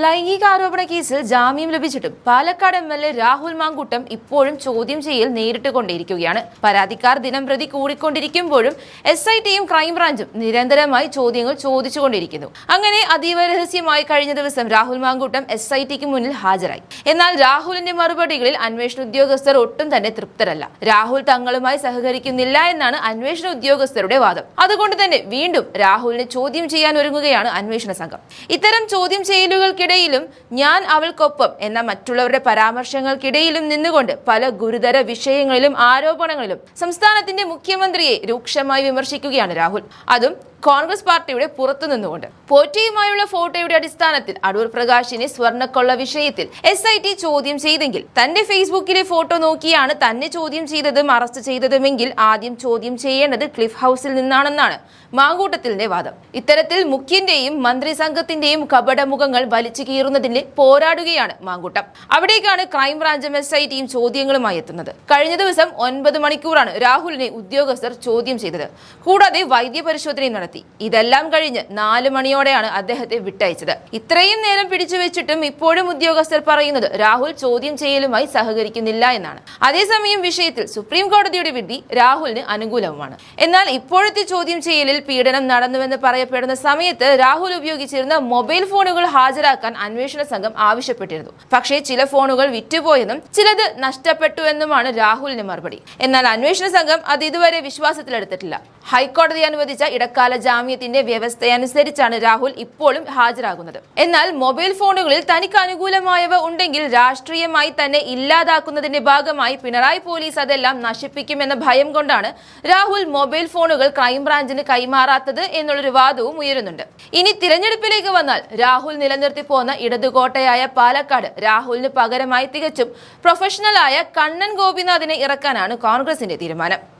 ലൈംഗികാരോപണ കേസിൽ ജാമ്യം ലഭിച്ചിട്ടും പാലക്കാട് എം.എൽ.എ. രാഹുൽ മാങ്കൂട്ടം ഇപ്പോഴും ചോദ്യം ചെയ്യൽ നേരിട്ടുകൊണ്ടിരിക്കുകയാണ്. പരാതിക്കാർ ദിനംപ്രതി കൂടിക്കൊണ്ടിരിക്കുമ്പോഴും SITയും ക്രൈംബ്രാഞ്ചും നിരന്തരമായി ചോദ്യങ്ങൾ ചോദിച്ചുകൊണ്ടിരിക്കുന്നു. അങ്ങനെ അതീവ രഹസ്യമായി കഴിഞ്ഞ ദിവസം രാഹുൽ മാങ്കൂട്ടം SITക്ക് മുന്നിൽ ഹാജരായി. എന്നാൽ രാഹുലിന്റെ മറുപടികളിൽ അന്വേഷണ ഉദ്യോഗസ്ഥർ ഒട്ടും തന്നെ തൃപ്തരല്ല. രാഹുൽ തങ്ങളുമായി സഹകരിക്കുന്നില്ല എന്നാണ് അന്വേഷണ ഉദ്യോഗസ്ഥരുടെ വാദം. അതുകൊണ്ട് തന്നെ വീണ്ടും രാഹുലിനെ ചോദ്യം ചെയ്യാൻ ഒരുങ്ങുകയാണ് അന്വേഷണ സംഘം. ഇത്തരം ചോദ്യം ചെയ്യലുകൾക്കിടയിലും ഞാൻ അവൾക്കൊപ്പം എന്ന മറ്റുള്ളവരുടെ പരാമർശങ്ങൾക്കിടയിലും നിന്നുകൊണ്ട് പല ഗുരുതര വിഷയങ്ങളിലും ആരോപണങ്ങളിലും സംസ്ഥാനത്തിന്റെ മുഖ്യമന്ത്രിയെ രൂക്ഷമായി വിമർശിക്കുകയാണ് രാഹുൽ. അതും കോൺഗ്രസ് പാർട്ടിയുടെ പുറത്തു നിന്നുകൊണ്ട്. പോറ്റിയുമായുള്ള ഫോട്ടോയുടെ അടിസ്ഥാനത്തിൽ അടൂർ പ്രകാശിനെ സ്വർണ്ണക്കൊള്ള വിഷയത്തിൽ SIT ചോദ്യം ചെയ്തെങ്കിൽ തന്റെ ഫേസ്ബുക്കിലെ ഫോട്ടോ നോക്കിയാണ് തന്നെ ചോദ്യം ചെയ്തതും അറസ്റ്റ് ചെയ്തതുമെങ്കിൽ ആദ്യം ചോദ്യം ചെയ്യേണ്ടത് ക്ലിഫ് ഹൗസിൽ നിന്നാണെന്നാണ് മാങ്കൂട്ടത്തിന്റെ വാദം. ഇത്തരത്തിൽ മുഖ്യന്റെയും മന്ത്രി സംഘത്തിന്റെയും കപടമുഖങ്ങൾ വലിച്ചു കീറുന്നതിന് പോരാടുകയാണ് മാങ്കൂട്ടം. അവിടേക്കാണ് ക്രൈംബ്രാഞ്ചും SITയും ചോദ്യങ്ങളുമായി എത്തുന്നത്. കഴിഞ്ഞ ദിവസം 9 മണിക്കൂറാണ് രാഹുലിനെ ഉദ്യോഗസ്ഥർ ചോദ്യം ചെയ്തത്. കൂടാതെ വൈദ്യപരിശോധനയും നടത്തി. ഇതെല്ലാം കഴിഞ്ഞ് 4 മണിയോടെയാണ് അദ്ദേഹത്തെ വിട്ടയച്ചത്. ഇത്രയും നേരം പിടിച്ചു വെച്ചിട്ടും ഇപ്പോഴും ഉദ്യോഗസ്ഥർ പറയുന്നത് രാഹുൽ ചോദ്യം ചെയ്യലുമായി സഹകരിക്കുന്നില്ല എന്നാണ്. അതേസമയം വിഷയത്തിൽ സുപ്രീം കോടതിയുടെ വിധി രാഹുലിന് അനുകൂലവുമാണ്. എന്നാൽ ഇപ്പോഴത്തെ ചോദ്യം ചെയ്യലിൽ പീഡനം നടന്നുവെന്ന് പറയപ്പെടുന്ന സമയത്ത് രാഹുൽ ഉപയോഗിച്ചിരുന്ന മൊബൈൽ ഫോണുകൾ ഹാജരാക്കാൻ അന്വേഷണ സംഘം ആവശ്യപ്പെട്ടിരുന്നു. പക്ഷേ ചില ഫോണുകൾ വിറ്റുപോയെന്നും ചിലത് നഷ്ടപ്പെട്ടുവെന്നുമാണ് രാഹുലിന്റെ മറുപടി. എന്നാൽ അന്വേഷണ സംഘം അത് ഇതുവരെ വിശ്വാസത്തിലെടുത്തിട്ടില്ല. ഹൈക്കോടതി അനുവദിച്ച ഇടക്കാല ജാമ്യത്തിന്റെ വ്യവസ്ഥയനുസരിച്ചാണ് രാഹുൽ ഇപ്പോഴും ഹാജരാകുന്നത്. എന്നാൽ മൊബൈൽ ഫോണുകളിൽ തനിക്ക് അനുകൂലമായവ ഉണ്ടെങ്കിൽ രാഷ്ട്രീയമായി തന്നെ ഇല്ലാതാക്കുന്നതിന്റെ ഭാഗമായി പിണറായി പോലീസ് അതെല്ലാം നശിപ്പിക്കുമെന്ന ഭയം കൊണ്ടാണ് രാഹുൽ മൊബൈൽ ഫോണുകൾ ക്രൈംബ്രാഞ്ചിന് കൈമാറാത്തത് എന്നുള്ളൊരു വാദവും ഉയരുന്നുണ്ട്. ഇനി തിരഞ്ഞെടുപ്പിലേക്ക് വന്നാൽ രാഹുൽ നിലനിർത്തി പോന്ന ഇടതുകോട്ടയായ പാലക്കാട് രാഹുലിന് പകരമായി തികച്ചും പ്രൊഫഷണലായ കണ്ണൻ ഗോപിനാഥിനെ ഇറക്കാനാണ് കോൺഗ്രസിന്റെ തീരുമാനം.